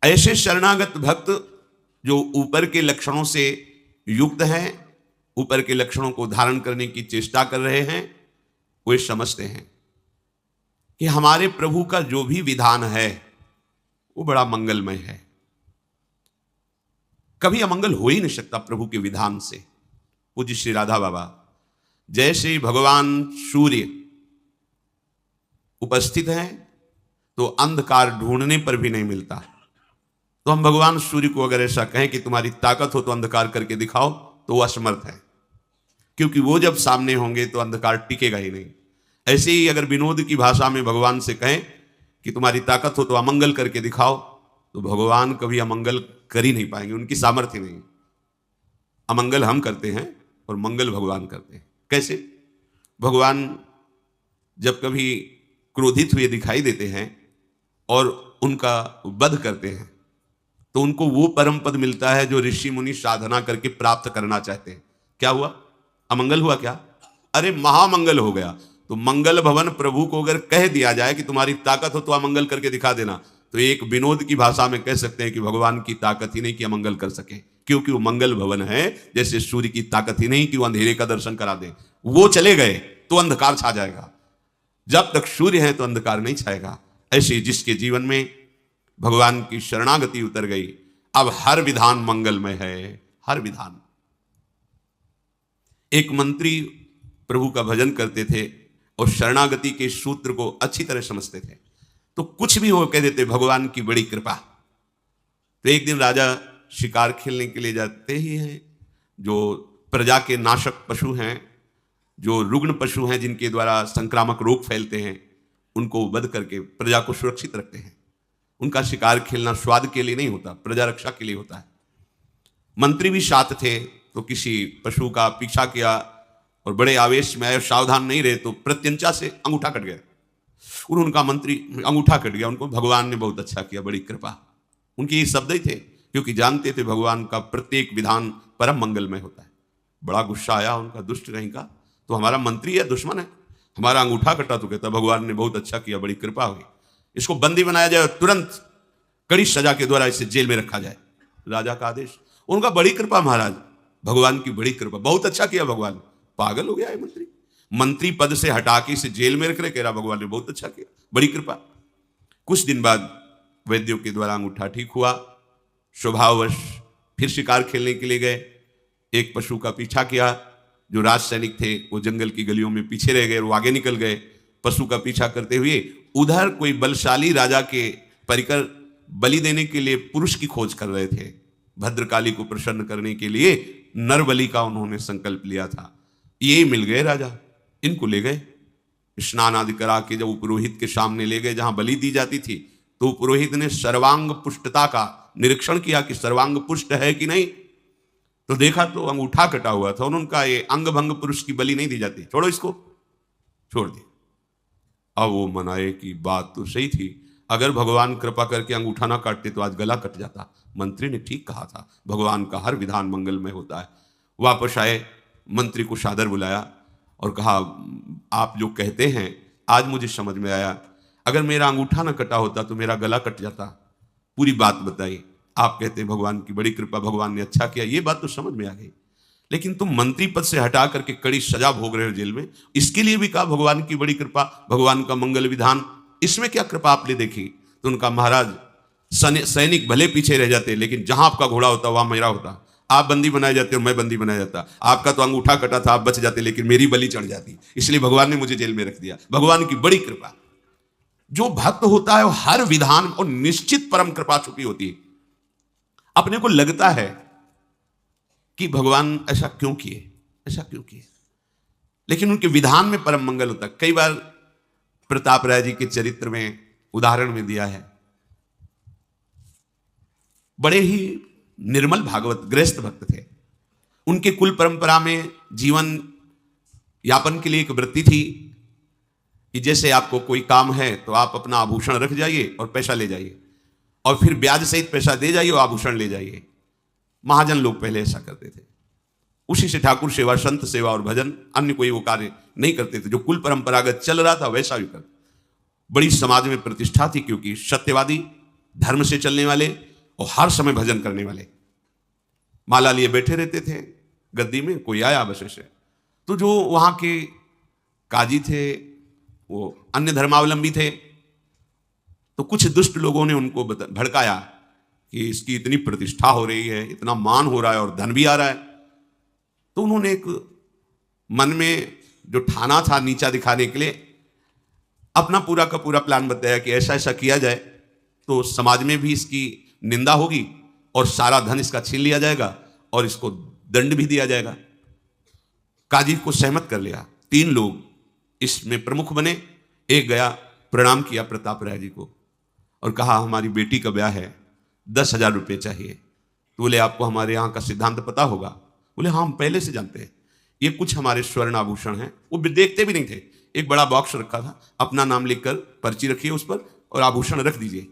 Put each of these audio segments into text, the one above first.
ऐसे शरणागत भक्त जो ऊपर के लक्षणों से युक्त हैं, ऊपर के लक्षणों को धारण करने की चेष्टा कर रहे हैं, वे समझते हैं कि हमारे प्रभु का जो भी विधान है वो बड़ा मंगलमय है। कभी अमंगल हो ही नहीं सकता प्रभु के विधान से। पूज्य श्री राधा बाबा, जैसे भगवान सूर्य उपस्थित हैं तो अंधकार ढूंढने पर भी नहीं मिलता, तो हम भगवान सूर्य को अगर ऐसा कहें कि तुम्हारी ताकत हो तो अंधकार करके दिखाओ, तो वो असमर्थ है, क्योंकि वो जब सामने होंगे तो अंधकार टिकेगा ही नहीं। ऐसे ही अगर विनोद की भाषा में भगवान से कहें कि तुम्हारी ताकत हो तो अमंगल करके दिखाओ, तो भगवान कभी अमंगल कर ही नहीं पाएंगे, उनकी सामर्थ्य नहीं। अमंगल हम करते हैं और मंगल भगवान करते हैं। कैसे? भगवान जब कभी क्रोधित हुए दिखाई देते हैं और उनका वध करते हैं तो उनको वो परम पद मिलता है जो ऋषि मुनि साधना करके प्राप्त करना चाहते हैं। क्या हुआ? अमंगल हुआ क्या? अरे महामंगल हो गया। तो मंगल भवन प्रभु को अगर कह दिया जाए कि तुम्हारी ताकत हो तो अमंगल करके दिखा देना, तो एक विनोद की भाषा में कह सकते हैं कि भगवान की ताकत ही नहीं कि अमंगल कर सके, क्योंकि वो मंगल भवन है। जैसे सूर्य की ताकत ही नहीं कि वो अंधेरे का दर्शन करा दे, वो चले गए तो अंधकार छा जाएगा। जब तक सूर्य है तो अंधकार नहीं छाएगा। ऐसे जिसके जीवन में भगवान की शरणागति उतर गई, अब हर विधान मंगलमय है, हर विधान। एक मंत्री प्रभु का भजन करते थे और शरणागति के सूत्र को अच्छी तरह समझते थे, तो कुछ भी वो कह देते भगवान की बड़ी कृपा। तो एक दिन राजा शिकार खेलने के लिए जाते ही हैं, जो प्रजा के नाशक पशु हैं, जो रुग्ण पशु हैं, जिनके द्वारा संक्रामक रोग फैलते हैं, उनको वध करके प्रजा को सुरक्षित रखते हैं। उनका शिकार खेलना स्वाद के लिए नहीं होता, प्रजा रक्षा के लिए होता है। मंत्री भी साथ थे, तो किसी पशु का पीछा किया और बड़े आवेश में आए, सावधान नहीं रहे तो प्रत्यंचा से अंगूठा कट गया। उनका मंत्री अंगूठा कट गया, उनको भगवान ने बहुत अच्छा किया, बड़ी कृपा। उनके ये शब्द ही थे, क्योंकि जानते थे भगवान का प्रत्येक विधान परम मंगलमय होता है। बड़ा गुस्सा आया उनका, दुष्ट नहीं का, तो हमारा मंत्री है दुश्मन है, हमारा अंगूठा कटा, तो कहता भगवान ने बहुत अच्छा किया, बड़ी कृपा हुई, इसको बंदी बनाया जाए, तुरंत कड़ी सजा के द्वारा इसे जेल में रखा जाए। राजा का आदेश। उनका बड़ी कृपा महाराज, भगवान की बड़ी कृपा, बहुत अच्छा किया भगवान। पागल हो गया है मंत्री, मंत्री पद से हटा के इसे जेल में रख रहे, कह रहा भगवान ने बहुत अच्छा किया, बड़ी कृपा। कुछ दिन बाद वैद्यों के द्वारा अंगूठा ठीक हुआ, स्वभाववश फिर शिकार खेलने के लिए गए। एक पशु का पीछा किया, जो राज सैनिक थे वो जंगल की गलियों में पीछे रह गए, वो आगे निकल गए। पशु का पीछा करते हुए उधर कोई बलशाली राजा के परिकर बलि देने के लिए पुरुष की खोज कर रहे थे। भद्रकाली को प्रसन्न करने के लिए नर बलि का उन्होंने संकल्प लिया था। ये मिल गए राजा, इनको ले गए, स्नान आदि करा के जब पुरोहित के सामने ले गए जहां बलि दी जाती थी, तो पुरोहित ने सर्वांग पुष्टता का निरीक्षण किया कि सर्वांग पुष्ट है कि नहीं। तो देखा तो अंगूठा कटा हुआ था। उन्होंने कहा ये अंग भंग पुरुष की बलि नहीं दी जाती, छोड़ो इसको, छोड़ दी। अब वो मनाए कि बात तो सही थी, अगर भगवान कृपा करके अंगूठा ना काटते तो आज गला कट जाता। मंत्री ने ठीक कहा था, भगवान का हर विधान मंगलमय होता है। वापस आए, मंत्री को सादर बुलाया और कहा आप जो कहते हैं आज मुझे समझ में आया, अगर मेरा अंगूठा ना कटा होता तो मेरा गला कट जाता। पूरी बात बताई। आप कहते हैं भगवान की बड़ी कृपा, भगवान ने अच्छा किया, ये बात तो समझ में आ गई, लेकिन तुम मंत्री पद से हटा करके कड़ी सजा भोग रहे हो जेल में, इसके लिए भी कहा भगवान की बड़ी कृपा, भगवान का मंगल विधान, इसमें क्या कृपा आपने देखी? तो उनका महाराज सैनिक भले पीछे रह जाते, लेकिन जहां आपका घोड़ा होता वहां मेरा होता। आप बंदी बनाए जाते और मैं बंदी बनाया जाता। आपका तो अंगूठा कटा था, आप बच जाते, लेकिन मेरी बलि चढ़ जाती, इसलिए भगवान ने मुझे जेल में रख दिया। भगवान की बड़ी कृपा। जो भक्त होता है वो हर विधान और निश्चित परम कृपा छुपी होती है। अपने को लगता है कि भगवान ऐसा क्यों किए, ऐसा क्यों किए, लेकिन उनके विधान में परम मंगल होता है। कई बार प्रताप राय जी के चरित्र में उदाहरण में दिया है, बड़े ही निर्मल भागवत गृहस्थ भक्त थे। उनके कुल परंपरा में जीवन यापन के लिए एक वृत्ति थी कि जैसे आपको कोई काम है तो आप अपना आभूषण रख जाइए और पैसा ले जाइए, और फिर ब्याज सहित पैसा दे जाइए और आभूषण ले जाइए। महाजन लोग पहले ऐसा करते थे। उसी से ठाकुर सेवा, संत सेवा और भजन, अन्य कोई वो कार्य नहीं करते थे। जो कुल परंपरागत चल रहा था वैसा भी करते। बड़ी समाज में प्रतिष्ठा थी, क्योंकि सत्यवादी धर्म से चलने वाले, और हर समय भजन करने वाले, माला लिए बैठे रहते थे गद्दी में, कोई आया बस ऐसे। तो जो वहाँ के काजी थे वो अन्य धर्मावलंबी थे, तो कुछ दुष्ट लोगों ने उनको भड़काया कि इसकी इतनी प्रतिष्ठा हो रही है, इतना मान हो रहा है और धन भी आ रहा है। तो उन्होंने एक मन में जो ठाना था नीचा दिखाने के लिए अपना पूरा का पूरा प्लान बताया कि ऐसा ऐसा किया जाए तो समाज में भी इसकी निंदा होगी और सारा धन इसका छीन लिया जाएगा और इसको दंड भी दिया जाएगा। काजी को सहमत कर लिया। 3 लोग इसमें प्रमुख बने। एक गया, प्रणाम किया प्रताप राय जी को और कहा हमारी बेटी का ब्याह है, 10,000 रुपये चाहिए। तो बोले आपको हमारे यहाँ का सिद्धांत पता होगा? बोले हाँ हम पहले से जानते हैं। ये कुछ हमारे स्वर्ण आभूषण हैं, वो देखते भी नहीं थे। एक बड़ा बॉक्स रखा था, अपना नाम लिखकर पर्ची रखिए उस पर और आभूषण रख दीजिए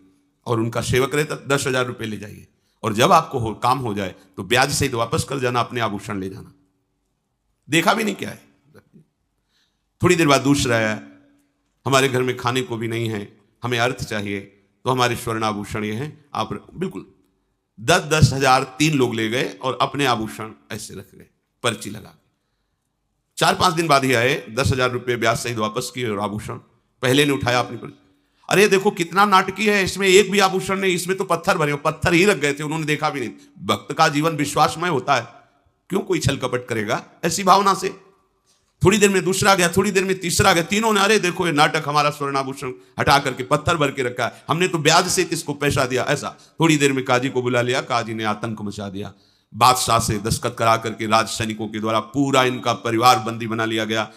और उनका सेवक रहता 10,000 रुपये ले जाइए और जब आपको काम हो जाए तो ब्याज सहित वापस कर जाना, अपने आभूषण ले जाना। देखा भी नहीं क्या है। थोड़ी देर बाद दूसरा आया, हमारे घर में खाने को भी नहीं है, हमें अर्थ चाहिए, तो हमारे स्वर्ण आभूषण ये हैं, आप बिल्कुल 10,000 3 लोग ले गए और अपने आभूषण ऐसे रख गए, पर्ची लगा। 4-5 दिन बाद ही आए, 10,000 रुपये ब्याज सहित वापस किए और आभूषण पहले ने उठाया अपनी पर्ची। अरे देखो कितना नाटकी है, इसमें एक भी आभूषण नहीं, इसमें तो पत्थर भरे, पत्थर ही रख गए थे, उन्होंने देखा भी नहीं। भक्त का जीवन विश्वासमय होता है, क्यों कोई छल कपट करेगा ऐसी भावना से। थोड़ी देर में दूसरा गया, थोड़ी देर में तीसरा गया, तीनों ने अरे देखो ये नाटक, हमारा स्वर्णाभूषण हटा करके पत्थर भर के रखा है, हमने तो ब्याज से इसको पैसा दिया। ऐसा थोड़ी देर में काजी को बुला लिया, काजी ने आतंक मचा दिया। बादशाह से दस्तखत करा करके राज सैनिकों के द्वारा पूरा इनका परिवार बंदी बना लिया गया।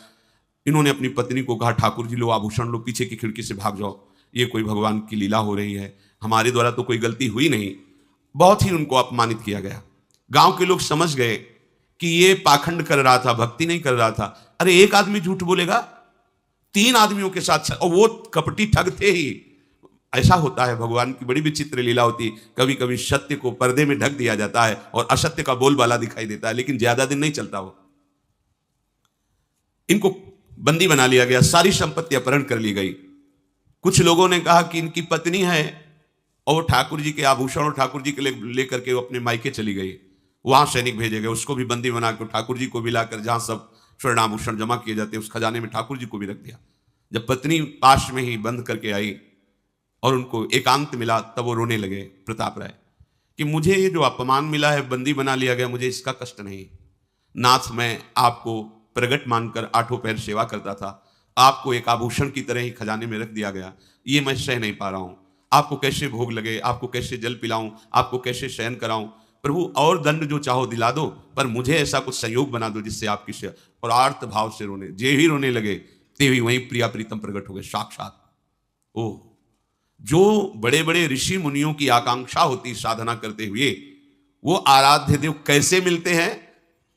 इन्होंने अपनी पत्नी को कहा ठाकुर जी लो आभूषण लो, पीछे की खिड़की से भाग जाओ, ये कोई भगवान की लीला हो रही है, हमारे द्वारा तो कोई गलती हुई नहीं। बहुत ही उनको अपमानित किया गया। गांव के लोग समझ गए कि ये पाखंड कर रहा था, भक्ति नहीं कर रहा था। अरे एक आदमी झूठ बोलेगा 3 आदमियों के साथ, और वो कपटी ठग थे ही। ऐसा होता है, भगवान की बड़ी विचित्र लीला होती। कभी कभी सत्य को पर्दे में ढक दिया जाता है और असत्य का बोलबाला दिखाई देता है, लेकिन ज्यादा दिन नहीं चलता वो। इनको बंदी बना लिया गया, सारी संपत्ति अपहरण कर ली गई। कुछ लोगों ने कहा कि इनकी पत्नी है और वो ठाकुर जी के आभूषण और ठाकुर जी के लेकर के वो अपने मायके चली गई। वहां सैनिक भेजे गए, उसको भी बंदी बनाकर ठाकुर जी को भी लाकर जहां सब स्वर्णाभूषण जमा किए जाते हैं उस खजाने में ठाकुर जी को भी रख दिया। जब पत्नी पास में ही बंद करके आई और उनको एकांत मिला, तब वो रोने लगे प्रताप राय कि मुझे ये जो अपमान मिला है, बंदी बना लिया गया, मुझे इसका कष्ट नहीं। नाथ, मैं आपको प्रगट मानकर 8 पैर सेवा करता था, आपको एक आभूषण की तरह ही खजाने में रख दिया गया, ये मैं सह नहीं पा रहा हूं। आपको कैसे भोग लगे, आपको कैसे जल पिलाऊं, आपको कैसे शयन कराऊं। प्रभु और दंड जो चाहो दिला दो, पर मुझे ऐसा कुछ संयोग बना दो जिससे आपकी सेवा। और आर्त भाव से रोने, जे ही रोने लगे ते ही वहीं प्रिया प्रीतम प्रकट हो गए साक्षात। ओह, जो बड़े बड़े ऋषि मुनियों की आकांक्षा होती साधना करते हुए, वो आराध्य देव कैसे मिलते हैं।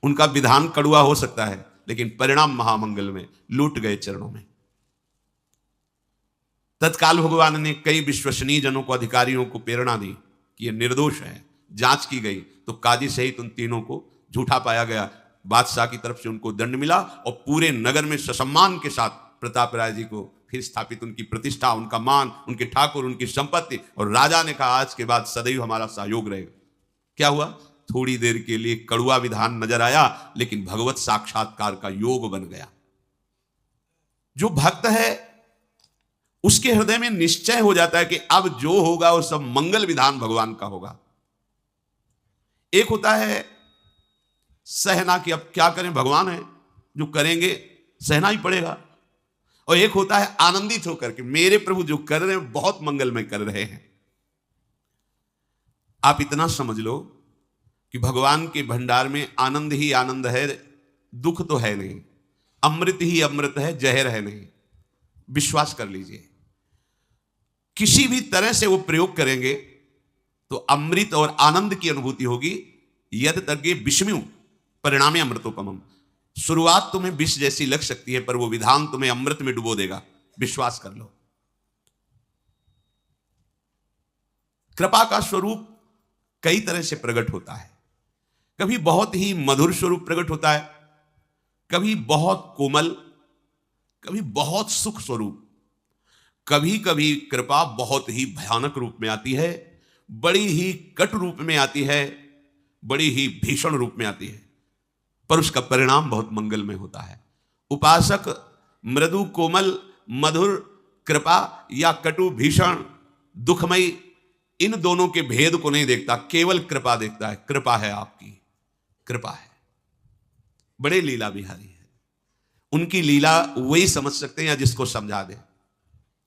उनका विधान कड़ुआ हो सकता है, लेकिन परिणाम महामंगल में, लूट गए चरणों में। तत्काल भगवान ने कई विश्वसनीय जनों को, अधिकारियों को प्रेरणा दी कि ये निर्दोष है। जांच की गई तो काजी सहित उन तीनों को झूठा पाया गया। बादशाह की तरफ से उनको दंड मिला और पूरे नगर में ससम्मान के साथ प्रताप राय जी को फिर स्थापित, उनकी प्रतिष्ठा, उनका मान, उनके ठाकुर, उनकी संपत्ति। और राजा ने कहा आज के बाद सदैव हमारा सहयोग रहेगा। क्या हुआ? थोड़ी देर के लिए कड़ुआ विधान नजर आया, लेकिन भगवत साक्षात्कार का योग बन गया। जो भक्त है उसके हृदय में निश्चय हो जाता है कि अब जो होगा वो सब मंगल विधान भगवान का होगा। एक होता है सहना कि अब क्या करें, भगवान है, जो करेंगे सहना ही पड़ेगा। और एक होता है आनंदित होकर के मेरे प्रभु जो कर रहे हैं बहुत मंगलमय कर रहे हैं। आप इतना समझ लो कि भगवान के भंडार में आनंद ही आनंद है, दुख तो है नहीं। अमृत ही अमृत है, जहर है नहीं। विश्वास कर लीजिए, किसी भी तरह से वो प्रयोग करेंगे तो अमृत और आनंद की अनुभूति होगी। यद तर्गे विषम्यु परिणामे अमृतोपमम। शुरुआत तुम्हें विष जैसी लग सकती है, पर वो विधान तुम्हें अमृत में डुबो देगा। विश्वास कर लो। कृपा का स्वरूप कई तरह से प्रकट होता है। कभी बहुत ही मधुर स्वरूप प्रकट होता है, कभी बहुत कोमल, कभी बहुत सुख स्वरूप, कभी कभी कृपा बहुत ही भयानक रूप में आती है। बड़ी ही कट रूप में आती है, बड़ी ही भीषण रूप में आती है, पर उसका परिणाम बहुत मंगलमय होता है। उपासक मृदु कोमल मधुर कृपा या कटु भीषण दुखमयी इन दोनों के भेद को नहीं देखता, केवल कृपा देखता है। कृपा है आपकी, कृपा है। बड़े लीला बिहारी है, उनकी लीला वही समझ सकते हैं या जिसको समझा दे।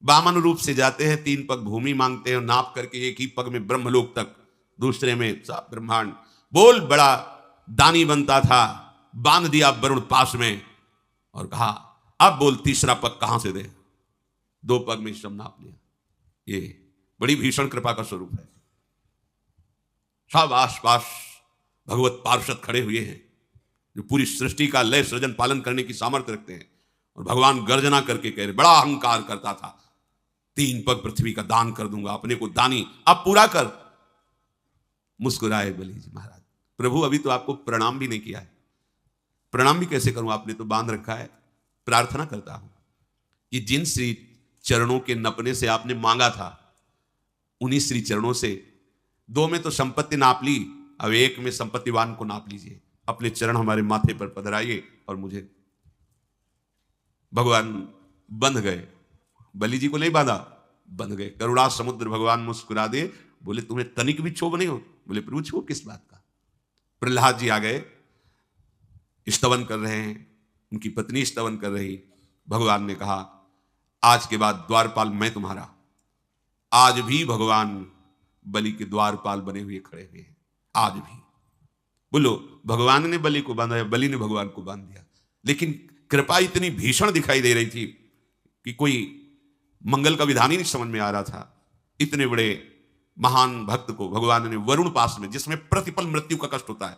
वामन रूप से जाते हैं, 3 पग भूमि मांगते हैं, नाप करके एक ही पग में ब्रह्मलोक तक, दूसरे में सब ब्रह्मांड। बोल बड़ा दानी बनता था, बांध दिया वरुण पास में और कहा अब बोल तीसरा पग कहां से दे। 2 पग में सब नाप लिया। ये बड़ी भीषण कृपा का स्वरूप है। सब आसपास भगवत पार्षद खड़े हुए हैं जो पूरी सृष्टि का लय सृजन पालन करने की सामर्थ्य रखते हैं, और भगवान गर्जना करके कह रहे, बड़ा अहंकार करता था, 3 पग पृथ्वी का दान कर दूंगा, अपने को दानी अब पूरा कर। मुस्कुराए बलि जी महाराज, प्रभु अभी तो आपको प्रणाम भी नहीं किया है। प्रणाम भी कैसे करूं, आपने तो बांध रखा है। प्रार्थना करता हूं कि जिन श्री चरणों के नपने से आपने मांगा था, उन्हीं श्री चरणों से, 2 में तो संपत्ति नाप ली, अब 1 में संपत्तिवान को नाप लीजिए। अपने चरण हमारे माथे पर पधराइए और मुझे। भगवान बंध गए, बलि जी को नहीं बांधा, बंध गए। करुणा समुद्र भगवान मुस्कुरा दे, बोले तुम्हें तनिक भी क्षोभ नहीं हो। बोले प्रभु क्षोभ किस बात का। प्रहलाद जी आ गए, स्तवन कर रहे हैं, उनकी पत्नी स्तवन कर रही। भगवान ने कहा आज के बाद द्वारपाल मैं तुम्हारा। आज भी भगवान बलि के द्वारपाल बने हुए खड़े हुए हैं, आज भी। बोलो, भगवान ने बलि को बांधा या बलि ने भगवान को बांध दिया। लेकिन कृपा इतनी भीषण दिखाई दे रही थी कि कोई मंगल का विधान ही नहीं समझ में आ रहा था। इतने बड़े महान भक्त को भगवान ने वरुण पास में, जिसमें प्रतिपल मृत्यु का कष्ट होता है,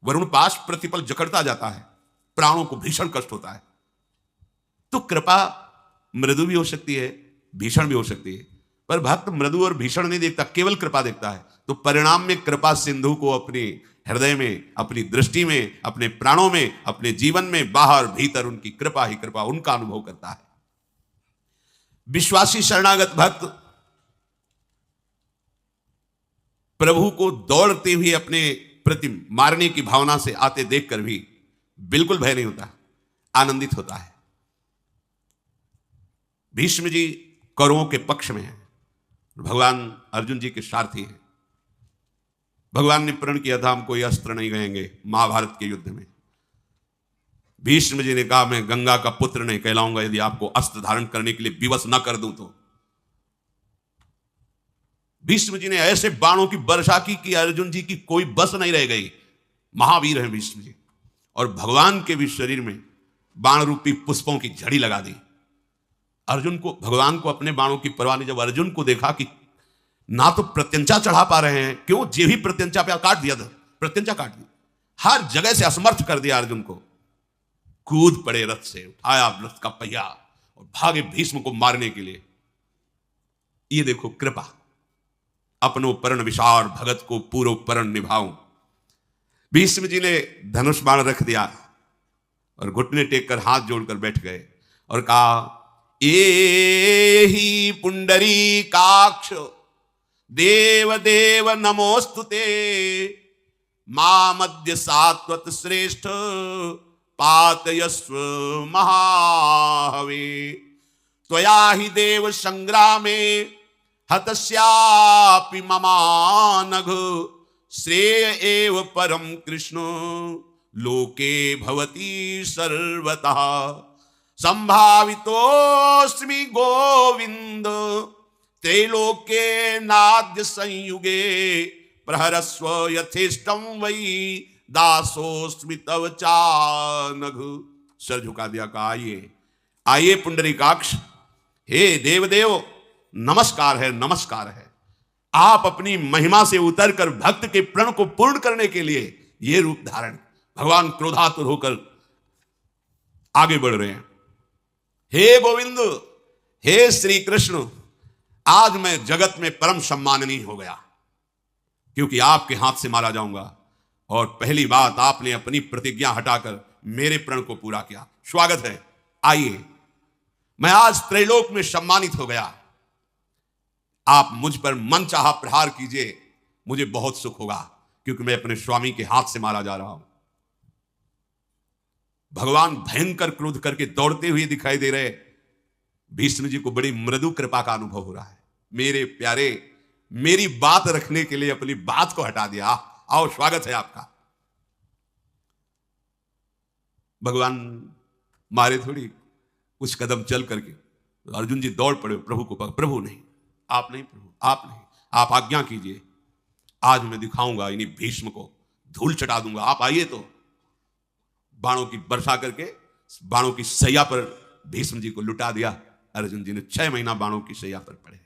वरुण पास प्रतिपल जकड़ता जाता है, प्राणों को भीषण कष्ट होता है। तो कृपा मृदु भी हो सकती है, भीषण भी हो सकती है, पर भक्त मृदु और भीषण नहीं देखता, केवल कृपा देखता है। तो परिणाम में कृपा सिंधु को अपने हृदय में, अपनी दृष्टि में, अपने प्राणों में, अपने जीवन में, बाहर भीतर उनकी कृपा ही कृपा, उनका अनुभव करता है। विश्वासी शरणागत भक्त प्रभु को दौड़ते हुए अपने प्रति मारने की भावना से आते देखकर भी बिल्कुल भय नहीं होता, आनंदित होता है। भीष्म जी कौरवों के पक्ष में हैं, भगवान अर्जुन जी के सारथी हैं। भगवान ने प्रण किया था हम कोई अस्त्र नहीं गएंगे महाभारत के युद्ध में। भीष्म जी ने कहा मैं गंगा का पुत्र नहीं कहलाऊंगा यदि आपको अस्त्र धारण करने के लिए विवश न कर दूं तो। भीष्म जी ने ऐसे बाणों की वर्षा की कि अर्जुन जी की कोई बस नहीं रह गई। महावीर हैं भीष्म जी। और भगवान के भी शरीर में बाण रूपी पुष्पों की झड़ी लगा दी। अर्जुन को, भगवान को अपने बाणों की परवाह नहीं। जब अर्जुन को देखा कि ना तो प्रत्यंचा चढ़ा पा रहे हैं, क्यों जे भी प्रत्यंचा पे काट दिया था, प्रत्यंचा काट दी, हर जगह से असमर्थ कर दिया अर्जुन को। कूद पड़े रथ से, उठाया रथ का पहिया और भागे भीष्म को मारने के लिए। ये देखो कृपा, अपनो परण विशार भगत को पूरो परण निभाऊं। भीष्म जी ने धनुष बाण रख दिया और घुटने टेक कर हाथ जोड़कर बैठ गए और कहा ए ही पुंडरी काक्ष देव देव नमोस्तुते मामद्य सात्वत श्रेष्ठ पातयस्व महावे त्वया ही देव संग्रामे हतस्यापि ममानघ श्रेय एव परम कृष्ण लोके भवति सर्वतः संभावितोस्मि गोविंद त्रैलोक्ये नाद्य संयुगे प्रहरस्व यथेष्टम वही दासोस्मि तव चानघ। सर झुका दिया, कहा आइए आइए पुंडरीकाक्ष, हे देवदेव नमस्कार है, नमस्कार है। आप अपनी महिमा से उतरकर भक्त के प्रण को पूर्ण करने के लिए ये रूप धारण, भगवान क्रोधातुर होकर आगे बढ़ रहे हैं। हे गोविंद, हे श्री कृष्ण, आज मैं जगत में परम सम्माननीय हो गया क्योंकि आपके हाथ से मारा जाऊंगा। और पहली बात, आपने अपनी प्रतिज्ञा हटाकर मेरे प्रण को पूरा किया। स्वागत है, आइए। मैं आज त्रैलोक में सम्मानित हो गया। आप मुझ पर मन चाहा प्रहार कीजिए, मुझे बहुत सुख होगा, क्योंकि मैं अपने स्वामी के हाथ से मारा जा रहा हूं। भगवान भयंकर क्रोध करके दौड़ते हुए दिखाई दे रहे। भीष्म जी को बड़ी मृदु कृपा का अनुभव हो रहा है। मेरे प्यारे, मेरी बात रखने के लिए अपनी बात को हटा दिया, आओ स्वागत है आपका। भगवान मारे थोड़ी, कुछ कदम चल करके अर्जुन जी दौड़ पड़े प्रभु को पकड़। प्रभु नहीं, आप नहीं, प्रभु आप नहीं, आप आज्ञा कीजिए, आज मैं दिखाऊंगा इन्हीं भीष्म को, धूल चटा दूंगा, आप आइए। तो बाणों की वर्षा करके बाणों की सैया पर भीष्म जी को लुटा दिया। अर्जुन जी ने 6 महीना बाणों की सैया पर पड़े।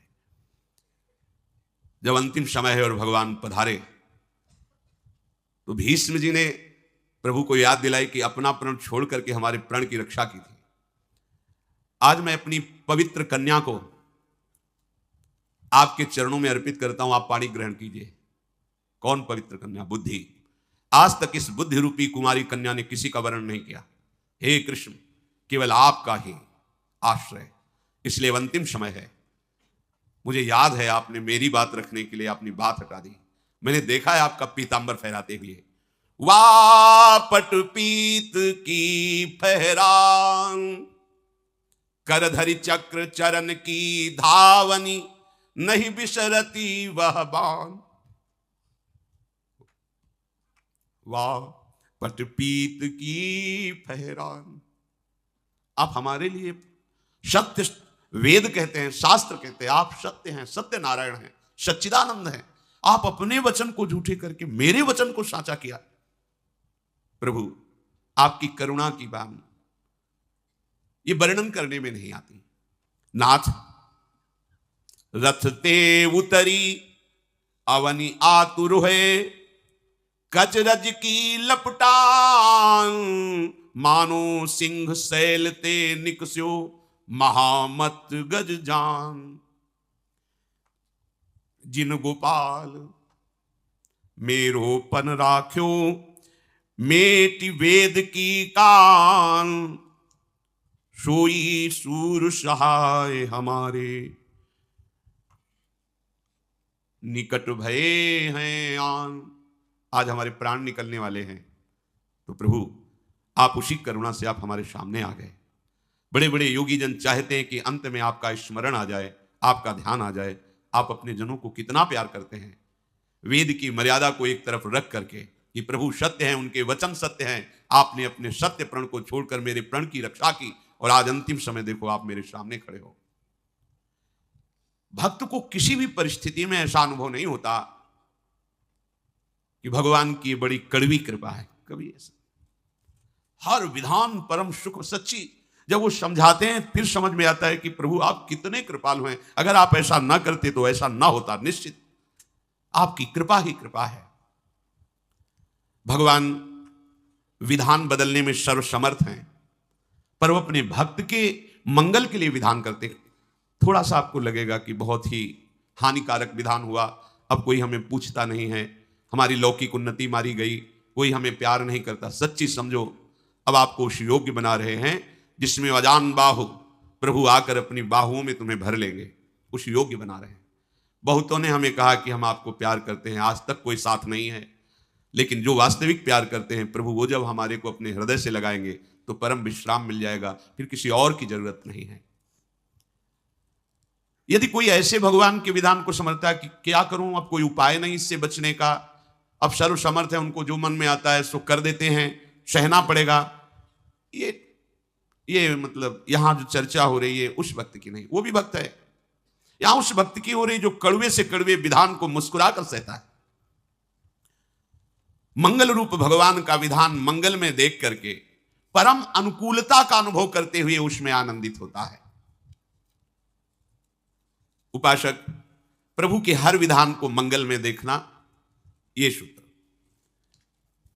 जब अंतिम समय है और भगवान पधारे, तो भीष्म जी ने प्रभु को याद दिलाई कि अपना प्रण छोड़ करके हमारे प्रण की रक्षा की थी। आज मैं अपनी पवित्र कन्या को आपके चरणों में अर्पित करता हूं, आप पाणी ग्रहण कीजिए। कौन पवित्र कन्या? बुद्धि। आज तक इस बुद्धि रूपी कुमारी कन्या ने किसी का वर्ण नहीं किया। हे कृष्ण, केवल आपका ही आश्रय, इसलिए अंतिम समय है। मुझे याद है आपने मेरी बात रखने के लिए अपनी बात हटा दी। मैंने देखा है आपका पीतांबर फहराते हुए, वापट पीत की फहरान, करधरि चक्र चरण की धावनी, नहीं बिसरती वह बाण। वाह पटपीत की फहरान। आप हमारे लिए सत्य, वेद कहते हैं, शास्त्र कहते हैं, आप सत्य हैं, सत्य नारायण हैं, सच्चिदानंद हैं। आप अपने वचन को झूठे करके मेरे वचन को साचा किया। प्रभु आपकी करुणा की बात ये वर्णन करने में नहीं आती। नाथ रथ ते उतरी अवनी आतुर है, कचरज की लपटान, मानो सिंह सैल ते निकस्यो, महामत गज जान। जिन गोपाल मेरो पन राख्यो, मेटी वेद की कान, सोई सूर सहाय हमारे, निकट भये हैं आन। आज हमारे प्राण निकलने वाले हैं, तो प्रभु आप उसी करुणा से आप हमारे सामने आ गए। बड़े बड़े योगी जन चाहते हैं कि अंत में आपका स्मरण आ जाए, आपका ध्यान आ जाए। आप अपने जनों को कितना प्यार करते हैं। वेद की मर्यादा को एक तरफ रख करके कि प्रभु सत्य हैं, उनके वचन सत्य हैं, आपने अपने सत्य प्रण को छोड़कर मेरे प्रण की रक्षा की, और आज अंतिम समय देखो आप मेरे सामने खड़े हो। भक्त को किसी भी परिस्थिति में ऐसा अनुभव नहीं होता कि भगवान की बड़ी कड़वी कृपा है। कभी ऐसा हर विधान परम सुख सच्ची, जब वो समझाते हैं फिर समझ में आता है कि प्रभु आप कितने कृपालु हैं। अगर आप ऐसा ना करते तो ऐसा ना होता। निश्चित आपकी कृपा ही कृपा है। भगवान विधान बदलने में सर्वसमर्थ हैं, पर वो अपने भक्त के मंगल के लिए विधान करते हैं। थोड़ा सा आपको लगेगा कि बहुत ही हानिकारक विधान हुआ, अब कोई हमें पूछता नहीं है, हमारी लौकिक उन्नति मारी गई, कोई हमें प्यार नहीं करता। सच्ची समझो, अब आपको उस योग्य बना रहे हैं जिसमें अजान बाहु प्रभु आकर अपनी बाहुओं में तुम्हें भर लेंगे, उस योग्य बना रहे हैं। बहुतों ने हमें कहा कि हम आपको प्यार करते हैं, आज तक कोई साथ नहीं है। लेकिन जो वास्तविक प्यार करते हैं प्रभु, वो जब हमारे को अपने हृदय से लगाएंगे तो परम विश्राम मिल जाएगा, फिर किसी और की जरूरत नहीं है। यदि कोई ऐसे भगवान के विधान को समझता है कि क्या करूं, अब कोई उपाय नहीं इससे बचने का, अब सर्व समर्थ है, उनको जो मन में आता है सो कर देते हैं, सहना पड़ेगा, ये मतलब यहां जो चर्चा हो रही है उस भक्त की नहीं। वो भी भक्त है, यहां उस भक्त की हो रही जो कड़वे से कड़वे विधान को मुस्कुरा कर सहता है। मंगल रूप भगवान का विधान मंगल में देख करके परम अनुकूलता का अनुभव करते हुए उसमें आनंदित होता है। उपासक प्रभु के हर विधान को मंगल में देखना, ये सूत्र